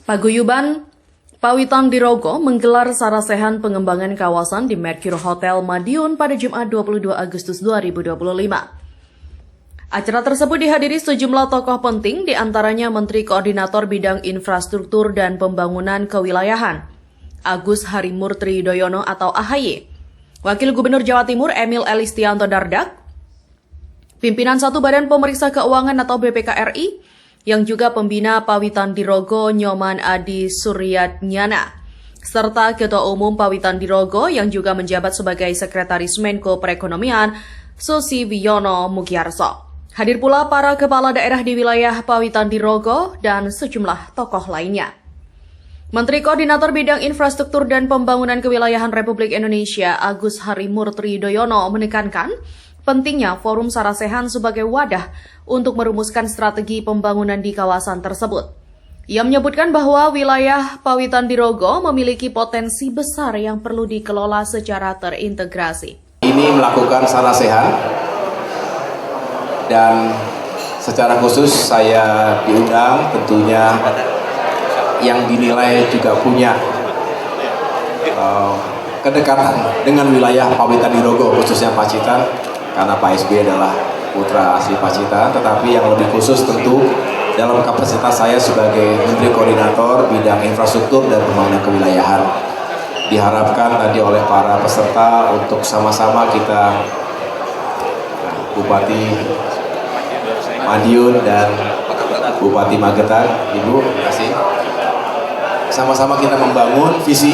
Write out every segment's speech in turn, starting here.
Paguyuban Pawitan Dirogo menggelar sarasehan pengembangan kawasan di Mercure Hotel Madiun pada Jumat 22 Agustus 2025. Acara tersebut dihadiri sejumlah tokoh penting, di antaranya Menteri Koordinator Bidang Infrastruktur dan Pembangunan Kewilayahan, Agus Harimurti Yudhoyono atau AHY, Wakil Gubernur Jawa Timur Emil Elistianto Dardak, Pimpinan Satu Badan Pemeriksa Keuangan atau BPK-RI, yang juga pembina Pawitan Dirogo Nyoman Adi Suryatnyana, serta Ketua Umum Pawitan Dirogo yang juga menjabat sebagai Sekretaris Menko Perekonomian Susi Wiono Mugiarso. Hadir pula para kepala daerah di wilayah Pawitan Dirogo dan sejumlah tokoh lainnya. Menteri Koordinator Bidang Infrastruktur dan Pembangunan Kewilayahan Republik Indonesia Agus Harimurti Yudhoyono menekankan pentingnya forum sarasehan sebagai wadah untuk merumuskan strategi pembangunan di kawasan tersebut. Ia menyebutkan bahwa wilayah Pawitan Dirogo memiliki potensi besar yang perlu dikelola secara terintegrasi. Ini melakukan sarasehan dan secara khusus saya diundang, tentunya yang dinilai juga punya kedekatan dengan wilayah Pawitan Dirogo, khususnya Pacitan, karena Pak SBY adalah putra asli Pacitan, tetapi yang lebih khusus tentu dalam kapasitas saya sebagai Menteri Koordinator Bidang Infrastruktur dan Pembangunan Kewilayahan. Diharapkan tadi oleh para peserta untuk sama-sama kita, Bupati Madiun dan Bupati Magetan, Ibu, terima kasih. Sama-sama kita membangun visi,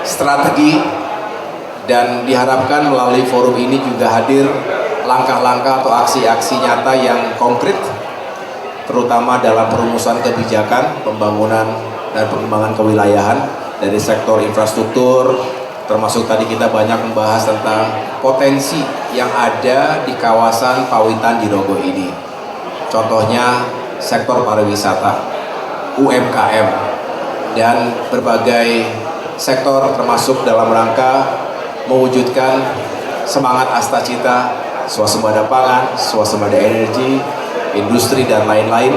strategi, dan diharapkan melalui forum ini juga hadir langkah-langkah atau aksi-aksi nyata yang konkret, terutama dalam perumusan kebijakan, pembangunan dan pengembangan kewilayahan dari sektor infrastruktur, termasuk tadi kita banyak membahas tentang potensi yang ada di kawasan Pawitan Dirogo ini. Contohnya sektor pariwisata, UMKM, dan berbagai sektor termasuk dalam rangka mewujudkan semangat Astacita, swasembada pangan, swasembada energi, industri dan lain-lain,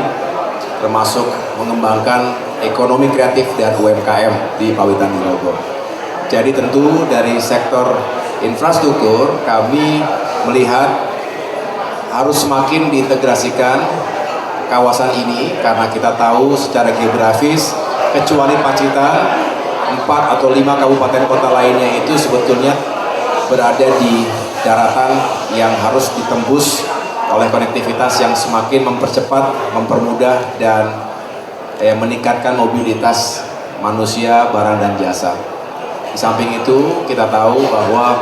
termasuk mengembangkan ekonomi kreatif dan UMKM di Pawitan Dirogo. Jadi tentu dari sektor infrastruktur kami melihat harus semakin diintegrasikan kawasan ini, karena kita tahu secara geografis kecuali Pacitan, 4 atau 5 kabupaten kota lainnya itu sebetulnya berada di daratan yang harus ditembus oleh konektivitas yang semakin mempercepat, mempermudah, dan meningkatkan mobilitas manusia, barang, dan jasa. Di samping itu kita tahu bahwa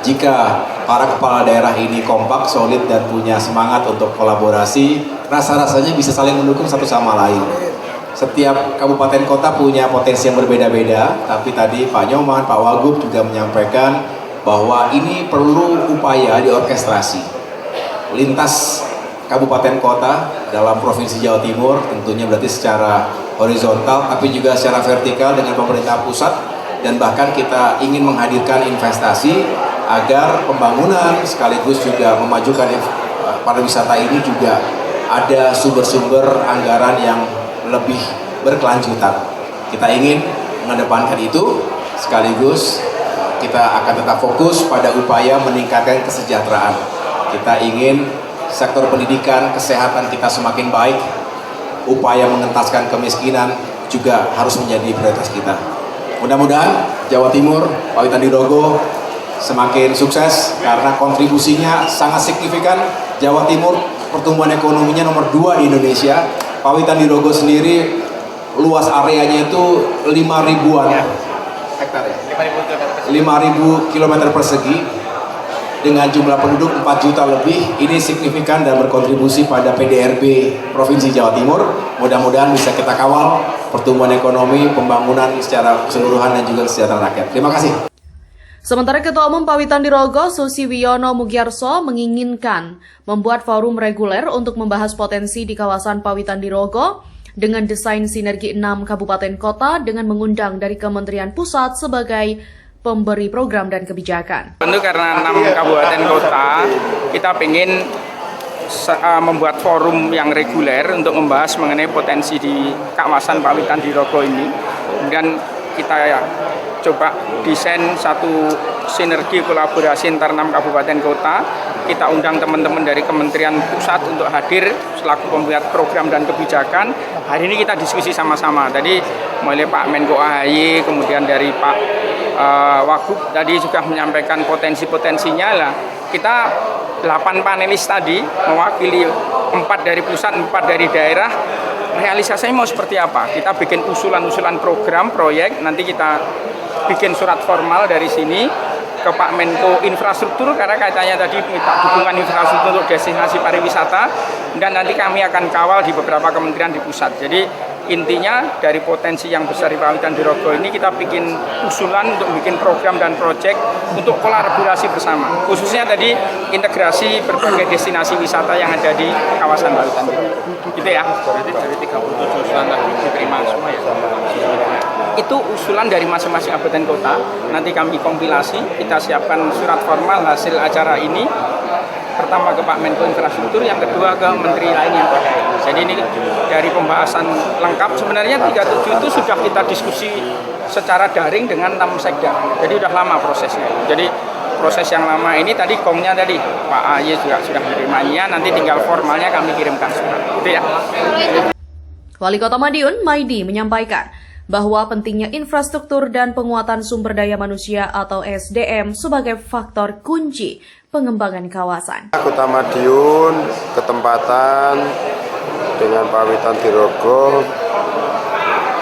jika para kepala daerah ini kompak, solid, dan punya semangat untuk kolaborasi, rasa-rasanya bisa saling mendukung satu sama lain. Setiap kabupaten kota punya potensi yang berbeda-beda, tapi tadi Pak Nyoman, Pak Wagub juga menyampaikan bahwa ini perlu upaya diorkestrasi lintas kabupaten kota dalam Provinsi Jawa Timur, tentunya berarti secara horizontal, tapi juga secara vertikal dengan pemerintah pusat, dan bahkan kita ingin menghadirkan investasi agar pembangunan sekaligus juga memajukan pariwisata ini juga ada sumber-sumber anggaran yang lebih berkelanjutan. Kita ingin mengedepankan itu, sekaligus kita akan tetap fokus pada upaya meningkatkan kesejahteraan. Kita ingin sektor pendidikan, kesehatan kita semakin baik, upaya mengentaskan kemiskinan juga harus menjadi prioritas kita. Mudah-mudahan Jawa Timur, Pawitan Dirogo semakin sukses karena kontribusinya sangat signifikan. Jawa Timur pertumbuhan ekonominya nomor 2 di Indonesia. Pawitan Dirogo sendiri luas areanya itu 5.000-an hektar ya? 5.000 km persegi dengan jumlah penduduk 4 juta lebih. Ini signifikan dan berkontribusi pada PDRB Provinsi Jawa Timur. Mudah-mudahan bisa kita kawal pertumbuhan ekonomi, pembangunan secara keseluruhan, dan juga kesejahteraan rakyat. Terima kasih. Sementara Ketua Umum Pawitan Dirogo Susi Wiono Mugiarso menginginkan membuat forum reguler untuk membahas potensi di kawasan Pawitan Dirogo dengan desain sinergi 6 kabupaten kota dengan mengundang dari Kementerian Pusat sebagai pemberi program dan kebijakan. Tentu karena 6 kabupaten kota, kita ingin membuat forum yang reguler untuk membahas mengenai potensi di kawasan Pawitan Dirogo ini. Kemudian kita coba desain satu sinergi kolaborasi antar 6 kabupaten kota. Kita undang teman-teman dari Kementerian Pusat untuk hadir selaku pembuat program dan kebijakan. Hari ini kita diskusi sama-sama. Tadi mulai Pak Menko AHY, kemudian dari Pak Wagub tadi juga menyampaikan potensi-potensinya lah. Kita 8 panelis tadi mewakili 4 dari pusat, 4 dari daerah. Realisasinya mau seperti apa? Kita bikin usulan-usulan program, proyek, nanti kita bikin surat formal dari sini ke Pak Menko Infrastruktur karena kaitannya tadi minta dukungan infrastruktur untuk destinasi pariwisata, dan nanti kami akan kawal di beberapa kementerian di pusat. Jadi intinya dari potensi yang besar di Pawitan Dirogo ini kita bikin usulan untuk bikin program dan proyek untuk kolaborasi bersama, khususnya tadi integrasi berbagai destinasi wisata yang ada di kawasan Pawitan Dirogo. Gitu ya. Berarti dari 37 usulan tadi diterima semua ya? Itu usulan dari masing-masing kabupaten kota. Nanti kami kompilasi, kita siapkan surat formal hasil acara ini. Pertama ke Pak Menko Infrastruktur, yang kedua ke menteri lain yang terkait. Jadi ini dari pembahasan lengkap. Sebenarnya 37 itu sudah kita diskusi secara daring dengan 6 sekda. Jadi udah lama prosesnya. Jadi proses yang lama ini tadi kongnya tadi Pak AHY juga sudah menerimanya. Nanti tinggal formalnya kami kirimkan surat. Gitu ya. Wali Kota Madiun, Maidi, menyampaikan bahwa pentingnya infrastruktur dan penguatan sumber daya manusia atau SDM sebagai faktor kunci pengembangan kawasan. Kota Madiun, ketempatan dengan Pawitan Dirogo,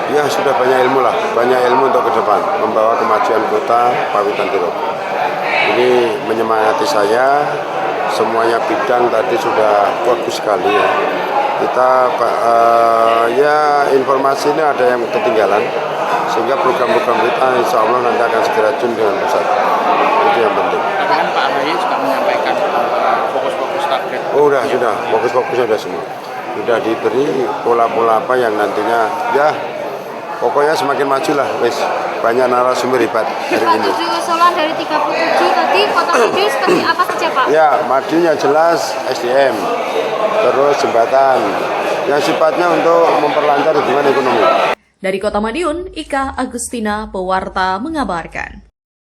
ya sudah banyak ilmu lah, banyak ilmu untuk ke depan, membawa kemajuan kota Pawitan Dirogo. Ini menyemangati saya, semuanya bidang tadi sudah bagus sekali ya. Kita ya informasi ini ada yang ketinggalan, sehingga program-program kita insya Allah nanti akan segera tune dengan pusat. Itu yang penting. Tapi kan Pak AHY juga menyampaikan fokus-fokus target. Oh sudah, fokus-fokusnya sudah semua. Sudah diberi pola-pola apa yang nantinya ya pokoknya semakin maju lah, wis banyak narasumber hebat hari ini. Usulan dari 37 tadi Kota Madiun seperti apa saja Pak? Ya, Madiun yang jelas SDM, terus jembatan, yang sifatnya untuk memperlancar hubungan ekonomi. Dari Kota Madiun, Ika Agustina Pewarta mengabarkan.